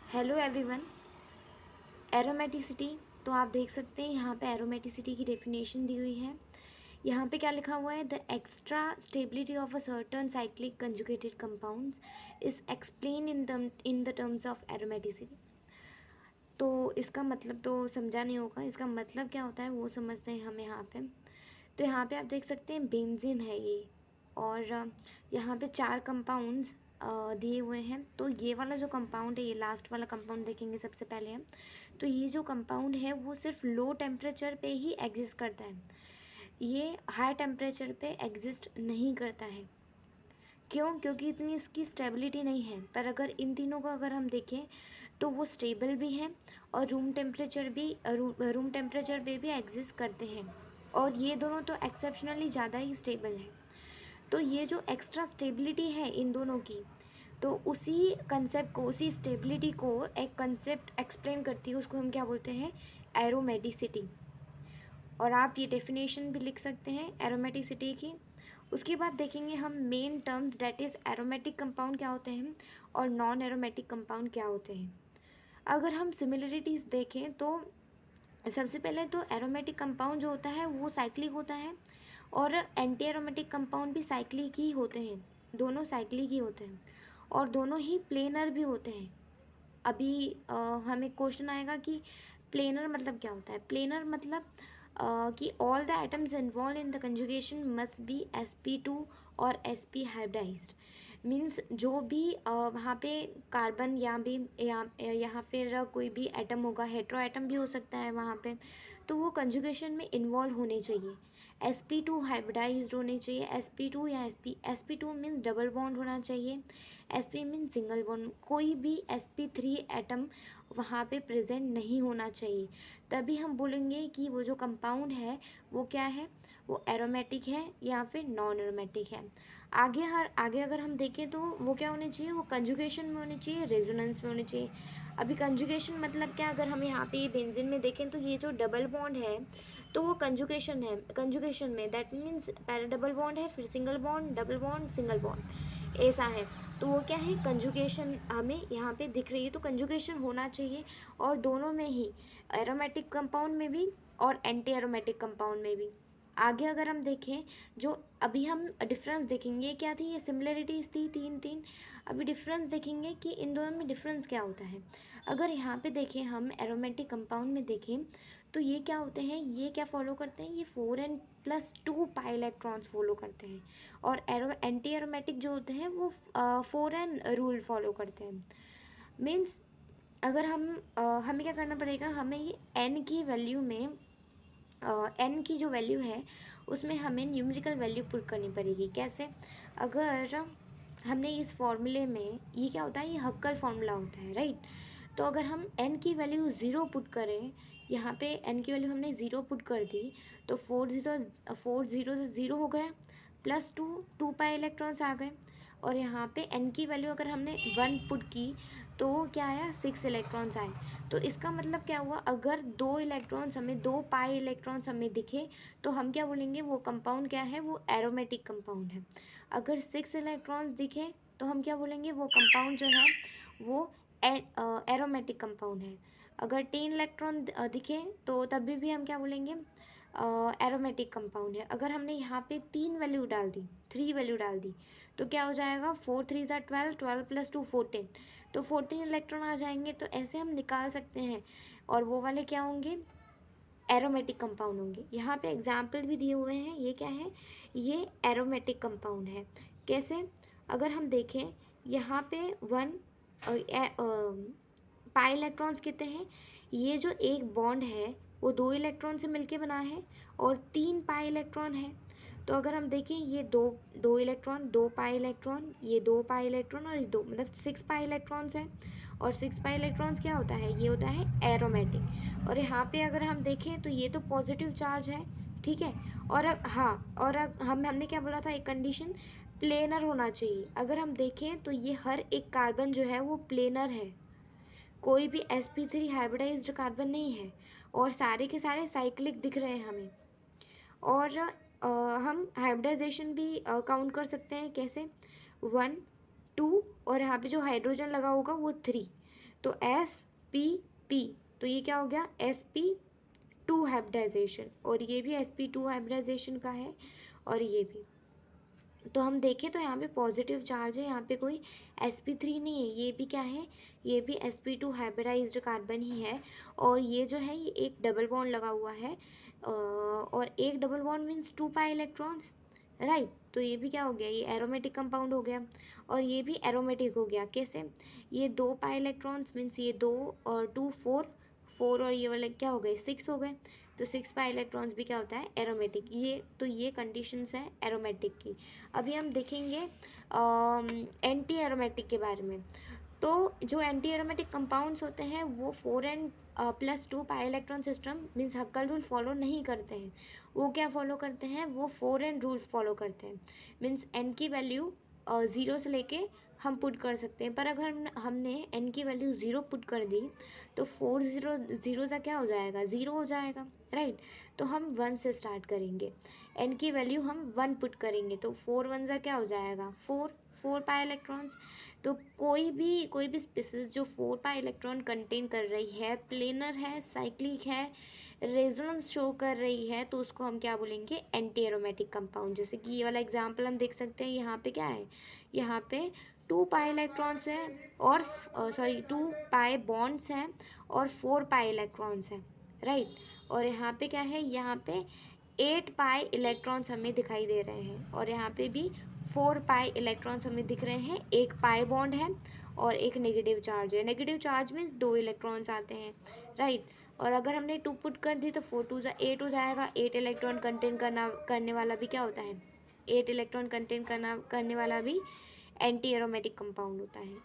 Hello everyone. Aromaticity, तो आप देख सकते हैं यहाँ पे एरोमेटिसिटी की डेफिनेशन दी हुई है। यहाँ पे क्या लिखा हुआ है, the extra stability of a certain cyclic conjugated compounds is explain in the terms of aromaticity. तो इसका मतलब तो समझा नहीं होगा, इसका मतलब क्या होता है वो समझते हैं हम यहाँ पे। तो यहाँ पे आप देख सकते हैं बेंजीन है ये, और यहाँ पे 4 कंपाउंड्स दिए हुए हैं। तो ये वाला जो कंपाउंड है, ये लास्ट वाला कंपाउंड देखेंगे सबसे पहले हम। तो ये जो कंपाउंड है वो सिर्फ लो टेम्परेचर पे ही एग्जिस्ट करता है, ये हाई टेम्परेचर पे एग्जिस्ट नहीं करता है। क्यों? क्योंकि इतनी इसकी स्टेबिलिटी नहीं है। पर अगर इन तीनों को अगर हम देखें तो वो स्टेबल भी है और रूम टेम्परेचर पे भी एग्जिस्ट करते हैं, और ये दोनों तो एक्सेप्शनली ज़्यादा ही स्टेबल है। तो ये जो एक्स्ट्रा स्टेबिलिटी है इन दोनों की, तो उसी कंसेप्ट को, उसी स्टेबिलिटी को एक कंसेप्ट एक्सप्लेन करती है, उसको हम क्या बोलते हैं, एरोमेटिसिटी। और आप ये डेफिनेशन भी लिख सकते हैं एरोमेटिसिटी की। उसके बाद देखेंगे हम main terms, that is aromatic compound क्या होते हैं और नॉन एरोमेटिक कंपाउंड क्या होते हैं। अगर हम सिमिलरिटीज़ देखें तो सबसे पहले तो एरोमेटिक कंपाउंड जो होता है वो साइक्लिक होता है, और एंटी एरोमेटिक कंपाउंड भी साइक्लिक ही होते हैं। दोनों साइक्लिक ही होते हैं और दोनों ही प्लेनर भी होते हैं। अभी हमें क्वेश्चन आएगा कि प्लेनर मतलब क्या होता है। प्लेनर मतलब कि all the items involve in the conjugation must be sp2 और sp हाइब्रिडाइज्ड। मीन्स जो भी वहाँ पे कार्बन या फिर कोई भी एटम होगा, हेट्रो एटम भी हो सकता है वहाँ पे, तो वो कंजुगेशन में इन्वॉल्व होने चाहिए, sp2 हाइब्रिडाइज्ड होने चाहिए। sp2 या sp2 मीन्स डबल बॉन्ड होना चाहिए, sp मीन्स सिंगल बॉन्ड, कोई भी sp3 एटम वहाँ पे प्रेजेंट नहीं होना चाहिए। तभी हम बोलेंगे कि वो जो कंपाउंड है वो क्या है, वो एरोमेटिक है या फिर नॉन एरोमेटिक है। आगे अगर हम देखें तो वो क्या होने चाहिए, वो कंजुगेशन में होने चाहिए, रेजोनेंस में होने चाहिए। अभी कंजुगेशन मतलब क्या, अगर हम यहाँ पे बेंजीन में देखें तो ये जो डबल बॉन्ड है तो वो कंजुगेशन है, कंजुगेशन में दैट मीन्स पहले डबल बॉन्ड है, फिर single bond, double bond, single bond, ऐसा है। तो वो क्या है, कंजुगेशन हमें यहाँ पे दिख रही है, तो कंजुगेशन होना चाहिए। और दोनों में ही, एरोमेटिक कंपाउंड में भी और एंटी एरोमेटिक कंपाउंड में भी। आगे अगर हम देखें, जो अभी हम डिफरेंस देखेंगे, क्या थी ये, सिमिलरिटीज़ थी तीन। अभी डिफरेंस देखेंगे कि इन दोनों में डिफरेंस क्या होता है। अगर यहाँ पे देखें, हम एरोमेटिक कंपाउंड में देखें तो ये क्या होते हैं, ये क्या फॉलो करते हैं, ये 4n+2 पाई इलेक्ट्रॉन्स फॉलो करते हैं। और एंटी एरोमेटिक जो होते हैं वो 4n रूल फॉलो करते हैं। मीन्स अगर हमें क्या करना पड़ेगा, हमें ये n की वैल्यू में, n की जो वैल्यू है उसमें हमें न्यूमेरिकल वैल्यू पुट करनी पड़ेगी। कैसे? अगर हमने इस फॉर्मूले में, ये क्या होता है, ये हक्कल फार्मूला होता है, राइट। तो अगर हम n की वैल्यू 0 पुट करें, यहाँ पे n की वैल्यू हमने 0 पुट कर दी, तो 4 0 से 0 हो गया, +2 2 पाई इलेक्ट्रॉन्स आ गए। और यहाँ पे n की वैल्यू अगर हमने 1 पुट की तो क्या आया, 6 इलेक्ट्रॉन्स आए। तो इसका मतलब क्या हुआ, अगर 2 पाई इलेक्ट्रॉन्स हमें दिखे तो हम क्या बोलेंगे, वो कंपाउंड क्या है, वो एरोमेटिक कंपाउंड है। अगर 6 इलेक्ट्रॉन्स दिखे तो हम क्या बोलेंगे, वो कंपाउंड जो है वो एरोमेटिक कंपाउंड है। अगर 10 इलेक्ट्रॉन दिखे तो तभी भी हम क्या बोलेंगे, एरोमेटिक कंपाउंड है। अगर हमने यहाँ पे 3 वैल्यू डाल दी तो क्या हो जाएगा, 4 3 12, 12+2 14, तो 14 इलेक्ट्रॉन आ जाएंगे। तो ऐसे हम निकाल सकते हैं, और वो वाले क्या होंगे, एरोमेटिक कंपाउंड होंगे। यहाँ पे एग्जाम्पल भी दिए हुए हैं, ये क्या है, ये एरोमेटिक कंपाउंड है। कैसे? अगर हम देखें यहाँ पे 1 पाई इलेक्ट्रॉन्स कितने हैं, ये जो एक बॉन्ड है वो 2 इलेक्ट्रॉन से मिलके बना है, और 3 पाई इलेक्ट्रॉन है। तो अगर हम देखें, ये दो इलेक्ट्रॉन, 2 पाई इलेक्ट्रॉन, ये 2 पाई इलेक्ट्रॉन, और ये दो, मतलब 6 पाई इलेक्ट्रॉन्स हैं। और 6 पाई इलेक्ट्रॉन्स क्या होता है, ये होता है एरोमेटिक। और यहाँ पे अगर हम देखें तो ये तो पॉजिटिव चार्ज है, ठीक है। और हाँ, और हमने क्या बोला था, एक कंडीशन, प्लेनर होना चाहिए। अगर हम देखें तो ये हर एक कार्बन जो है वो प्लेनर है, कोई भी sp3 हाइब्रिडाइज्ड कार्बन नहीं है, और सारे के सारे साइक्लिक दिख रहे हैं हमें। और हम हाइब्रिडाइजेशन भी काउंट कर सकते हैं। कैसे? 1 2, और यहाँ पे जो हाइड्रोजन लगा होगा वो 3। तो spp, तो ये क्या हो गया sp2 हाइब्रिडाइजेशन, और ये भी sp2 हाइब्रिडाइजेशन का है, और ये भी। तो हम देखें तो यहाँ पे पॉजिटिव चार्ज है, यहाँ पे कोई sp3 नहीं है, ये भी क्या है, ये भी sp2 हाइब्रिडाइज्ड कार्बन ही है। और ये जो है ये एक डबल बॉन्ड लगा हुआ है, और एक double bond means 2 pi electrons, right. तो ये भी क्या हो गया, ये एरोमेटिक कंपाउंड हो गया, और ये भी एरोमेटिक हो गया। कैसे, ये 2 पाई इलेक्ट्रॉन्स मीन्स ये 2 और 2 4, 4 और ये वाले क्या हो गए 6 हो गए, तो 6 पाई इलेक्ट्रॉन्स भी क्या होता है एरोमेटिक। ये तो ये कंडीशंस है एरोमेटिक की। अभी हम देखेंगे एंटी एरोमेटिक के बारे में। तो जो एंटी एरोमेटिक कंपाउंड्स होते हैं वो 4n+2 pi electron system means Huckel rule follow नहीं करते हैं। वो क्या फॉलो करते हैं, वो 4n रूल फॉलो करते हैं। मीन्स n की वैल्यू 0 से लेके हम पुट कर सकते हैं, पर अगर हमने n की वैल्यू 0 पुट कर दी तो 4 0 सा क्या हो जाएगा 0 हो जाएगा, राइट। तो हम 1 से स्टार्ट करेंगे, n की वैल्यू हम 1 पुट करेंगे तो 4 1 सा क्या हो जाएगा 4 पाई इलेक्ट्रॉन्स। तो कोई भी स्पीसीज जो 4 पाई इलेक्ट्रॉन कंटेन कर रही है, प्लेनर है, साइक्लिक है, रेजोनेंस शो कर रही है, तो उसको हम क्या बोलेंगे एंटी एरोमेटिक कंपाउंड। जैसे कि ये वाला एग्जांपल हम देख सकते हैं, यहाँ पे क्या है, यहाँ पे 2 पाई इलेक्ट्रॉन्स है और 2 पाई बॉन्ड्स हैं और 4 पाई इलेक्ट्रॉन्स हैं, राइट। और यहाँ पे क्या है, यहाँ पे 8 पाई इलेक्ट्रॉन्स हमें दिखाई दे रहे हैं, और यहाँ पे भी 4 पाई इलेक्ट्रॉन्स हमें दिख रहे हैं। एक पाई बॉन्ड है और एक नेगेटिव चार्ज है। नेगेटिव चार्ज मीन्स 2 इलेक्ट्रॉन्स आते हैं, राइट। और अगर हमने 2 पुट कर दी तो 4 2 8 हो जाएगा। 8 इलेक्ट्रॉन कंटेन करने वाला भी क्या होता है, 8 इलेक्ट्रॉन कंटेन करने वाला भी एंटी एरोमेटिक कंपाउंड होता है।